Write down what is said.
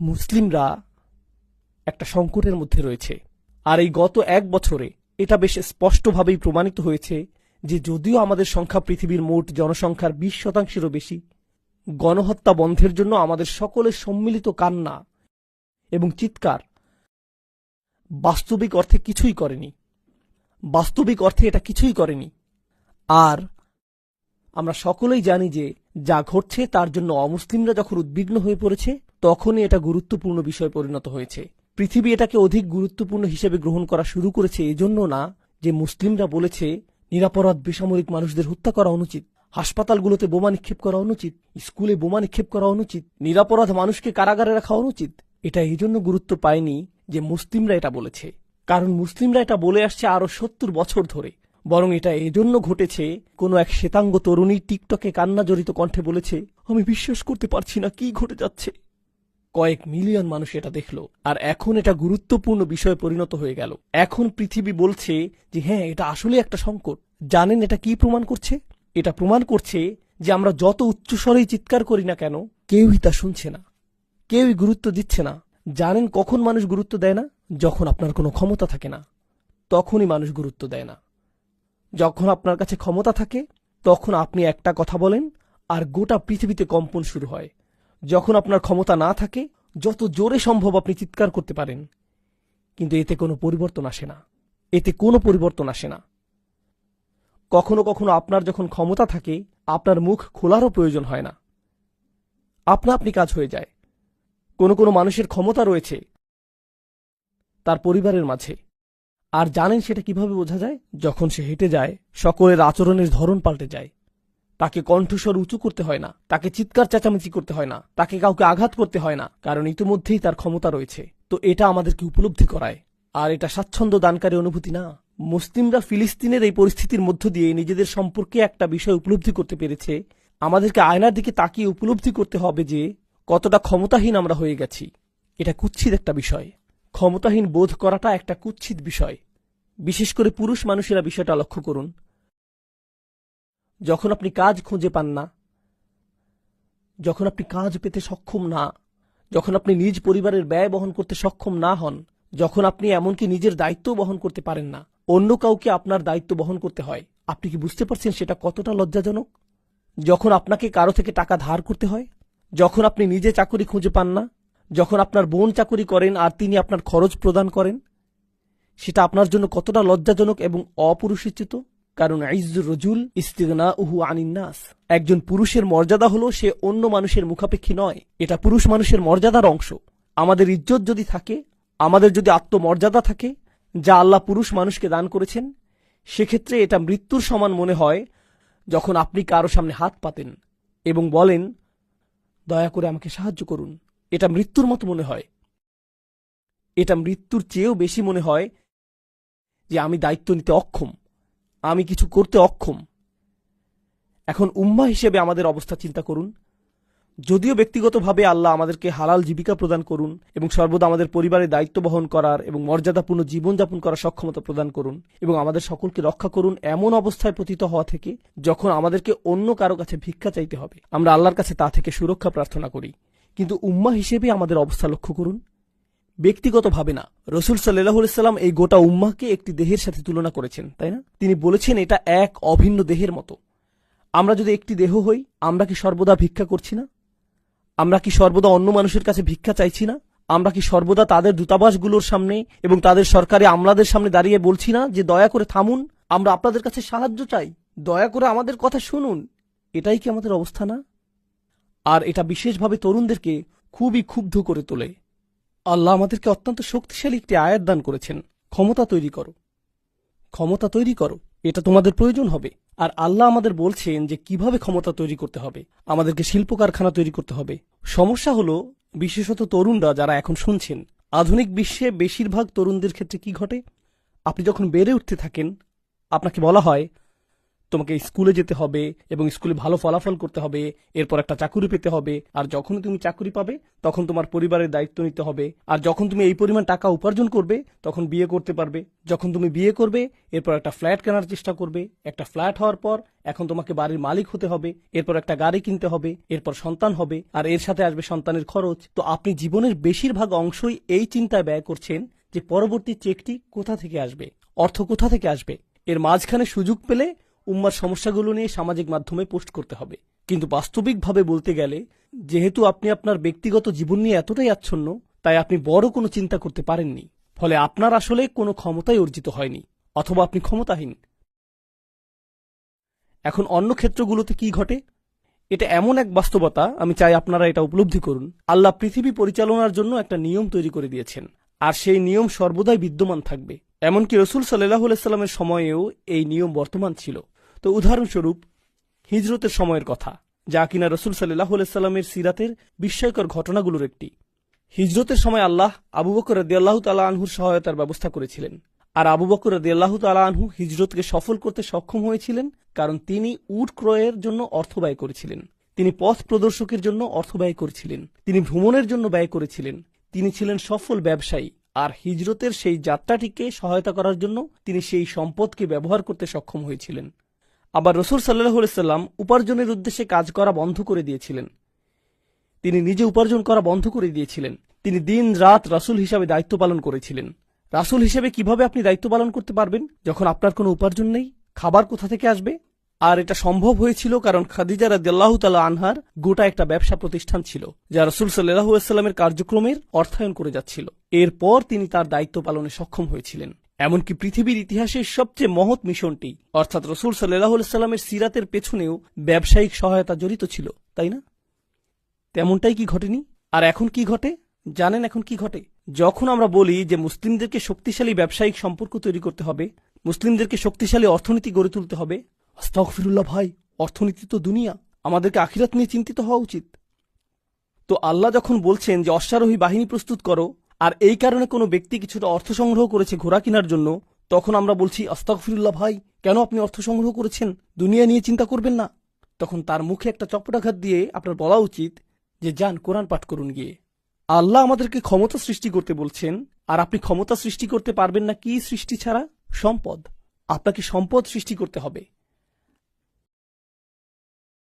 মুসলিমরা একটা সংকটের মধ্যে রয়েছে। আর এই গত 1 বছরে এটা বেশ স্পষ্টভাবেই প্রমাণিত হয়েছে যে যদিও আমাদের সংখ্যা পৃথিবীর মোট জনসংখ্যার 20%-এরও বেশি, গণহত্যা বন্ধের জন্য আমাদের সকলের সম্মিলিত কান্না এবং চিৎকার বাস্তবিক অর্থে কিছুই করেনি। বাস্তবিক অর্থে এটা কিছুই করেনি। আর আমরা সকলেই জানি যে যা ঘটছে তার জন্য অমুসলিমরা যখন উদ্বিগ্ন হয়ে পড়েছে, তখনই এটা গুরুত্বপূর্ণ বিষয়ে পরিণত হয়েছে। পৃথিবী এটাকে অধিক গুরুত্বপূর্ণ হিসেবে গ্রহণ করা শুরু করেছে এজন্য না যে মুসলিমরা বলেছে নিরাপরাধ বেসামরিক মানুষদের হত্যা করা অনুচিত, হাসপাতালগুলোতে বোমা নিক্ষেপ করা অনুচিত, স্কুলে বোমা নিক্ষেপ করা অনুচিত, নিরাপরাধ মানুষকে কারাগারে রাখা অনুচিত। এটা এই জন্য গুরুত্ব পায়নি যে মুসলিমরা এটা বলেছে, কারণ মুসলিমরা এটা বলে আসছে আরো 70 বছর ধরে। বরং এটা এজন্য ঘটেছে কোনো এক শ্বেতাঙ্গ তরুণী টিকটকে কান্না জড়িত কণ্ঠে বলেছে, আমি বিশ্বাস করতে পারছি না কি ঘটে যাচ্ছে। কয়েক মিলিয়ন মানুষ এটা দেখল, আর এখন এটা গুরুত্বপূর্ণ বিষয়ে পরিণত হয়ে গেল। এখন পৃথিবী বলছে যে হ্যাঁ, এটা আসলে একটা সংকট। জানেন এটা কি প্রমাণ করছে? এটা প্রমাণ করছে যে আমরা যত উচ্চস্বরেই চিৎকার করি না কেন, কেউই তা শুনছে না, কেউই গুরুত্ব দিচ্ছে না। জানেন কখন মানুষ গুরুত্ব দেয় না? যখন আপনার কোনো ক্ষমতা থাকে না, তখনই মানুষ গুরুত্ব দেয় না। যখন আপনার কাছে ক্ষমতা থাকে, তখন আপনি একটা কথা বলেন আর গোটা পৃথিবীতে কম্পন শুরু হয়। যখন আপনার ক্ষমতা না থাকে, যত জোরে সম্ভব আপনি চিৎকার করতে পারেন, কিন্তু এতে কোনো পরিবর্তন আসে না। এতে কোনো পরিবর্তন আসে না। কখনো কখনো আপনার যখন ক্ষমতা থাকে, আপনার মুখ খোলারও প্রয়োজন হয় না, আপনা আপনি কাজ হয়ে যায়। কোনো কোনো মানুষের ক্ষমতা রয়েছে তার পরিবারের মাঝে, আর জানেন সেটা কিভাবে বোঝা যায়? যখন সে হেঁটে যায়, সকলের আচরণের ধরন পাল্টে যায়। তাকে কণ্ঠস্বর উঁচু করতে হয় না, তাকে চিৎকার চেঁচামেচি করতে হয় না, তাকে কাউকে আঘাত করতে হয় না, কারণ ইতিমধ্যেই তার ক্ষমতা রয়েছে। তো এটা আমাদেরকে উপলব্ধি করায়, আর এটা স্বাচ্ছন্দ্য দানকারী অনুভূতি না। মুসলিমরা ফিলিস্তিনের এই পরিস্থিতির মধ্য দিয়ে নিজেদের সম্পর্কে একটা বিষয় উপলব্ধি করতে পেরেছে। আমাদেরকে আয়নার দিকে তাকিয়ে উপলব্ধি করতে হবে যে কতটা ক্ষমতাহীন আমরা হয়ে গেছি। এটা কুৎসিত একটা বিষয়। ক্ষমতাহীন বোধ করাটা একটা কুৎসিত বিষয়। বিশেষ করে পুরুষ মানুষেরা বিষয়টা লক্ষ্য করুন। যখন আপনি কাজ খুঁজে পান না, যখন আপনি কাজ পেতে সক্ষম না, যখন আপনি নিজ পরিবারের ব্যয় বহন করতে সক্ষম না হন, যখন আপনি এমনকি নিজের দায়িত্ব বহন করতে পারেন না, অন্য কাউকে আপনার দায়িত্ব বহন করতে হয়, আপনি কি বুঝতে পারছেন সেটা কতটা লজ্জাজনক? যখন আপনাকে কারো থেকে টাকা ধার করতে হয়, যখন আপনি নিজে চাকরি খুঁজে পান না, যখন আপনার বোন চাকরি করেন আর তিনি আপনার খরচ প্রদান করেন, সেটা আপনার জন্য কতটা লজ্জাজনক এবং অপুরুষোচিত। কারণ ইজ্জুর রজুল ইস্তিগনাউহু আনিন নাস। একজন পুরুষের মর্যাদা হলো সে অন্য মানুষের মুখাপেক্ষী নয়। এটা পুরুষ মানুষের মর্যাদার অংশ। আমাদের ইজ্জত যদি থাকে, আমাদের যদি আত্মমর্যাদা থাকে, যা আল্লাহ পুরুষ মানুষকে দান করেছেন, সেক্ষেত্রে এটা মৃত্যুর সমান মনে হয় যখন আপনি কারো সামনে হাত পাতেন এবং বলেন, দয়া করে আমাকে সাহায্য করুন। এটা মৃত্যুর মতো মনে হয়। এটা মৃত্যুর চেয়েও বেশি মনে হয় যে আমি দায়িত্ব নিতে অক্ষম, আমি কিছু করতে অক্ষম। এখন উম্মাহ হিসেবে আমাদের অবস্থা চিন্তা করুন। যদিও ব্যক্তিগতভাবে আল্লাহ আমাদেরকে হালাল জীবিকা প্রদান করুন এবং সর্বদা আমাদের পরিবারের দায়িত্ব বহন করার এবং মর্যাদাপূর্ণ জীবনযাপন করার সক্ষমতা প্রদান করুন এবং আমাদের সকলকে রক্ষা করুন এমন অবস্থায় পতিত হওয়া থেকে যখন আমাদেরকে অন্য কারো কাছে ভিক্ষা চাইতে হবে, আমরা আল্লাহর কাছে তা থেকে সুরক্ষা প্রার্থনা করি। কিন্তু উম্মাহ হিসেবে আমাদের অবস্থা লক্ষ্য করুন। ব্যক্তিগতভাবে না, রাসূল সাল্লাল্লাহু আলাইহি সাল্লাম এই গোটা উম্মাহকে একটি দেহের সাথে তুলনা করেছেন, তাই না? তিনি বলেছেন এটা এক অভিন্ন দেহের মতো। আমরা যদি একটি দেহ হই, আমরা কি সর্বদা ভিক্ষা করছি না? আমরা কি সর্বদা অন্য মানুষের কাছে ভিক্ষা চাইছি না? আমরা কি সর্বদা তাদের দূতাবাসগুলোর সামনে এবং তাদের সরকারি আমলাদের সামনে দাঁড়িয়ে বলছি না যে দয়া করে থামুন, আমরা আপনাদের কাছে সাহায্য চাই, দয়া করে আমাদের কথা শুনুন? এটাই কি আমাদের অবস্থা না? আর এটা বিশেষভাবে তরুণদেরকে খুবই ক্ষুব্ধ করে তোলে। আল্লাহ আমাদেরকে অত্যন্ত শক্তিশালী একটি আয়াত দান করেছেন, ক্ষমতা তৈরি করো, ক্ষমতা তৈরি করো, এটা তোমাদের প্রয়োজন হবে। আর আল্লাহ আমাদের বলছেন যে কিভাবে ক্ষমতা তৈরি করতে হবে। আমাদেরকে শিল্প কারখানা তৈরি করতে হবে। সমস্যা হলো বিশেষত তরুণরা যারা এখন শুনছেন, আধুনিক বিশ্বে বেশিরভাগ তরুণদের ক্ষেত্রে কি ঘটে? আপনি যখন বেড়ে উঠতে থাকেন, আপনাকে বলা হয় তোমাকে স্কুলে যেতে হবে এবং স্কুলে ভালো ফলাফল করতে হবে, এরপর একটা চাকুরি পেতে হবে, আর যখন তুমি চাকুরি পাবে তখন তোমার পরিবারের দায়িত্ব নিতে হবে, আর যখন তুমি এই পরিমাণ টাকা উপার্জন করবে তখন বিয়ে করতে পারবে, যখন তুমি বিয়ে করবে এরপর একটা ফ্ল্যাট কেনার চেষ্টা করবে, একটা ফ্ল্যাট হওয়ার পর এখন তোমাকে বাড়ির মালিক হতে হবে, এরপর একটা গাড়ি কিনতে হবে, এরপর সন্তান হবে, আর এর সাথে আসবে সন্তানের খরচ। তো আপনি জীবনের বেশিরভাগ অংশই এই চিন্তায় ব্যয় করছেন যে পরবর্তী চেকটি কোথা থেকে আসবে, অর্থ কোথা থেকে আসবে। এর মাঝখানে সুযোগ পেলে উম্মার সমস্যাগুলো নিয়ে সামাজিক মাধ্যমে পোস্ট করতে হবে। কিন্তু বাস্তবিকভাবে বলতে গেলে যেহেতু আপনি আপনার ব্যক্তিগত জীবন নিয়ে এতটাই আচ্ছন্ন, তাই আপনি বড় কোনো চিন্তা করতে পারেননি, ফলে আপনার আসলে কোনো ক্ষমতাই অর্জিত হয়নি, অথবা আপনি ক্ষমতাহীন। এখন অন্য ক্ষেত্রগুলোতে কি ঘটে? এটা এমন এক বাস্তবতা, আমি চাই আপনারা এটা উপলব্ধি করুন। আল্লাহ পৃথিবী পরিচালনার জন্য একটা নিয়ম তৈরি করে দিয়েছেন, আর সেই নিয়ম সর্বদাই বিদ্যমান থাকবে। এমনকি রসুল সাল্লাল্লাহু আলাইহি সাল্লামের সময়েও এই নিয়ম বর্তমান ছিল। তো উদাহরণস্বরূপ হিজরতের সময়ের কথা, যা কিনা রসুল সাল্লাল্লাহু আলাইহি সাল্লামের সিরাতের বিস্ময়কর ঘটনাগুলোর একটি। হিজরতের সময় আল্লাহ আবু বকর রাদিয়াল্লাহু তাআলা আনহুর সহায়তার ব্যবস্থা করেছিলেন, আর আবু বকর রাদিয়াল্লাহু তাআলা আনহু হিজরতকে সফল করতে সক্ষম হয়েছিলেন কারণ তিনি উট ক্রয়ের জন্য অর্থ ব্যয় করেছিলেন, তিনি পথ প্রদর্শকের জন্য অর্থ ব্যয় করেছিলেন, তিনি ভ্রমণের জন্য ব্যয় করেছিলেন, তিনি ছিলেন সফল ব্যবসায়ী, আর হিজরতের সেই যাত্রাটিকে সহায়তা করার জন্য তিনি সেই সম্পদকে ব্যবহার করতে সক্ষম হয়েছিলেন। আবার রসুল সাল্লাল্লাহু আলাইহি সাল্লাম উপার্জনের উদ্দেশ্যে কাজ করা বন্ধ করে দিয়েছিলেন, তিনি নিজে উপার্জন করা বন্ধ করে দিয়েছিলেন, তিনি দিন রাত রাসূল হিসাবে দায়িত্ব পালন করেছিলেন। রাসূল হিসেবে কিভাবে আপনি দায়িত্ব পালন করতে পারবেন যখন আপনার কোনো উপার্জন নেই? খাবার কোথা থেকে আসবে? আর এটা সম্ভব হয়েছিল কারণ খাদিজা রাদিয়াল্লাহু তাআলা আনহার গোটা একটা ব্যবসা প্রতিষ্ঠান ছিল, যা রাসূল সাল্লাল্লাহু আলাইহি সাল্লামের কার্যক্রমের অর্থায়ন করে যাচ্ছিল। এরপর তিনি তার দায়িত্ব পালনে সক্ষম হয়েছিলেন। এমনকি পৃথিবীর ইতিহাসের সবচেয়ে মহৎ মিশনটি অর্থাৎ রাসূল সাল্লাল্লাহু আলাইহি সাল্লামের সিরাতের পেছনেও ব্যবসায়িক সহায়তা জড়িত ছিল, তাই না? তেমনটাই কি ঘটেনি? আর এখন কি ঘটে জানেন? এখন কি ঘটে? যখন আমরা বলি যে মুসলিমদেরকে শক্তিশালী ব্যবসায়িক সম্পর্ক তৈরি করতে হবে, মুসলিমদেরকে শক্তিশালী অর্থনীতি গড়ে তুলতে হবে, আস্তাগফিরুল্লাহ ভাই, অর্থনীতি তো দুনিয়া, আমাদেরকে আখিরাত নিয়ে চিন্তিত হওয়া উচিত। তো আল্লাহ যখন বলছেন যে অশ্বারোহী বাহিনী প্রস্তুত করো, আর এই কারণে কোনো ব্যক্তি কিছুটা অর্থ সংগ্রহ করেছে ঘোড়া কেনার জন্য, তখন আমরা বলছি আস্তাগফিরুল্লাহ ভাই, কেন আপনি অর্থ সংগ্রহ করেছেন? দুনিয়া নিয়ে চিন্তা করবেন না। তখন তার মুখে একটা চপটাঘাত দিয়ে আপনার বলা উচিত যে যান কোরআন পাঠ করুন গিয়ে। আল্লাহ আমাদেরকে ক্ষমতা সৃষ্টি করতে বলছেন, আর আপনি ক্ষমতা সৃষ্টি করতে পারবেন না কি সৃষ্টি ছাড়া? সম্পদ। আপনাকে সম্পদ সৃষ্টি করতে হবে।